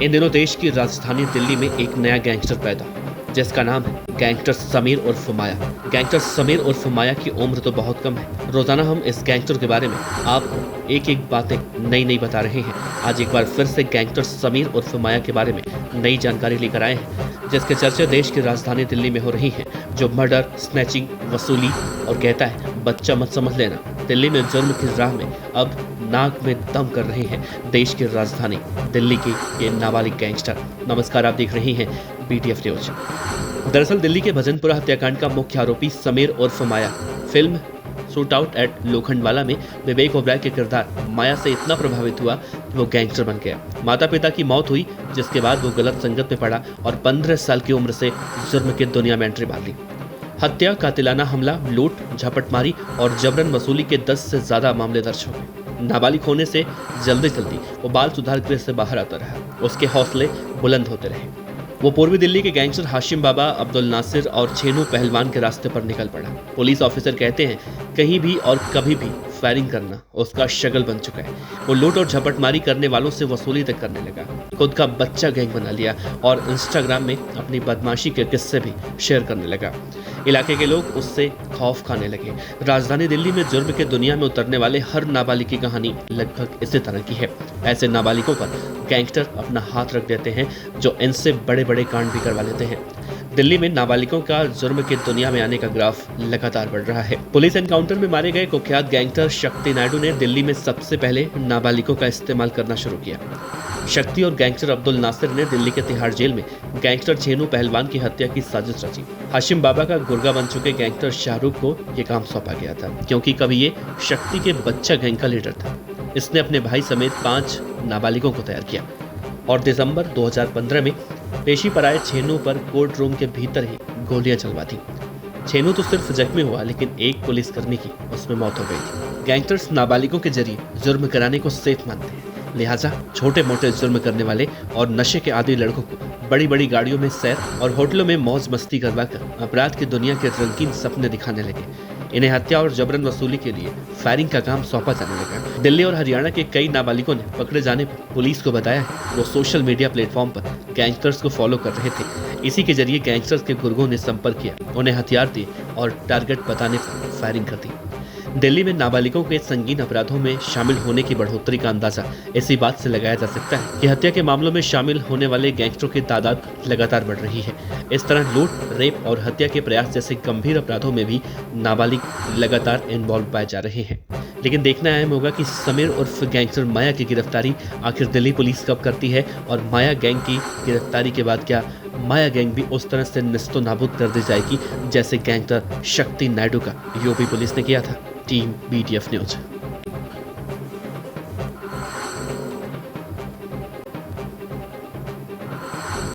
इन दिनों देश की राजधानी दिल्ली में एक नया गैंगस्टर पैदा, जिसका नाम है गैंगस्टर समीर उर्फ माया। गैंगस्टर समीर उर्फ माया की उम्र तो बहुत कम है। रोजाना हम इस गैंगस्टर के बारे में आपको एक एक बातें नई बता रहे हैं। आज एक बार फिर से गैंगस्टर समीर उर्फ माया के बारे में नई जानकारी लेकर आए हैं, जिसके चर्चे देश की राजधानी दिल्ली में हो रही हैं। जो मर्डर, स्नैचिंग, वसूली और कहता है बच्चा मत समझ लेना, दिल्ली में जुर्म की राह में अब नाक में दम कर रहे हैं देश की राजधानी दिल्ली के ये नाबालिग गैंगस्टर। नमस्कार, आप देख रहे हैं BTF न्यूज। दरअसल दिल्ली के भजनपुरा हत्याकांड का मुख्य आरोपी समीर उर्फ Maya film shootout at Lokhandwala में विवेक ओबराय के किरदार माया से इतना प्रभावित हुआ कि वो गैंगस्टर बन गया। माता पिता की मौत हुई, जिसके बाद वो गलत संगत में पड़ा और 15 साल की उम्र से जुर्म की दुनिया में एंट्री मार ली। हत्या, कातिलाना हमला, लूट, झपटमारी और जबरन वसूली के 10 से ज्यादा मामले दर्ज हो गए। नाबालिग होने से जल्दी वो बाल सुधार गृह से बाहर आता रहा। उसके हौसले बुलंद होते रहे। वो पूर्वी दिल्ली के गैंगस्टर हाशिम बाबा, अब्दुल नासिर और छेनू पहलवान के रास्ते पर निकल पड़ा। पुलिस ऑफिसर कहते हैं कहीं भी और कभी भी फायरिंग करना उसका शगल बन चुका है। वो लूट और झपटमारी करने वालों से वसूली तक करने लगा। खुद का बच्चा गैंग बना लिया और इंस्टाग्राम में अपनी बदमाशी के किस्से भी शेयर करने लगा। इलाके के लोग उससे खौफ खाने लगे। राजधानी दिल्ली में जुर्म के दुनिया में उतरने वाले हर नाबालिग की कहानी लगभग इसी तरह की है। ऐसे नाबालिगों पर गैंगस्टर अपना हाथ रख देते हैं, जो इनसे बड़े बड़े कांड भी करवा लेते हैं। दिल्ली में नाबालिगों का जुर्म की दुनिया में आने का ग्राफ लगातार बढ़ रहा है। पुलिस एनकाउंटर में मारे गए कुख्यात गैंगस्टर शक्ति नायडू ने दिल्ली में सबसे पहले नाबालिगों का इस्तेमाल करना शुरू किया। शक्ति और गैंगस्टर अब्दुल नासिर ने दिल्ली के तिहाड़ जेल में गैंगस्टर छेनू पहलवान की हत्या की साजिश रची। हाशिम बाबा का गुर्गा बन चुके गैंगस्टर शाहरुख को ये काम सौंपा गया था, क्योंकि कभी ये शक्ति के बच्चा गैंग का लीडर था। इसने अपने भाई समेत 5 नाबालिगों को तैयार किया और दिसंबर 2015 में पेशी पर आए छेनू पर कोर्ट रूम के भीतर ही गोलियां चलवा दी। छेनू तो सिर्फ जख्मी हुआ, लेकिन एक पुलिसकर्मी की उसमें मौत हो गई थी। गैंगस्टर्स नाबालिगों के जरिए जुर्म कराने को सेफ मानते हैं, लिहाजा छोटे मोटे जुर्म करने वाले और नशे के आदी लड़कों को बड़ी बड़ी गाड़ियों में सैर और होटलों में मौज मस्ती करवाकर अपराध की दुनिया के रंगीन सपने दिखाने लगे। इन्हें हत्या और जबरन वसूली के लिए फायरिंग का काम सौंपा जाने लगा। दिल्ली और हरियाणा के कई नाबालिगों ने पकड़े जाने पर पुलिस को बताया है वो सोशल मीडिया प्लेटफॉर्म पर गैंगस्टर्स को फॉलो कर रहे थे। इसी के जरिए गैंगस्टर्स के गुर्गों ने संपर्क किया, उन्हें हथियार दिए और टारगेट बताने पर फायरिंग कर दी। दिल्ली में नाबालिगों के संगीन अपराधों में शामिल होने की बढ़ोतरी का अंदाजा इसी बात से लगाया जा सकता है कि हत्या के मामलों में शामिल होने वाले गैंगस्टरों की तादाद लगातार बढ़ रही है। इस तरह लूट, रेप और हत्या के प्रयास जैसे गंभीर अपराधों में भी नाबालिग लगातार इन्वॉल्व पाए जा रहे हैं। लेकिन देखना अहम होगा कि समीर उर्फ गैंगस्टर माया की गिरफ्तारी आखिर दिल्ली पुलिस कब करती है, और माया गैंग की गिरफ्तारी के बाद क्या माया गैंग भी उस तरह से निस्तो नाबूद कर दी जाएगी जैसे गैंगस्टर शक्ति नायडू का यूपी पुलिस ने किया था। Team BTF news.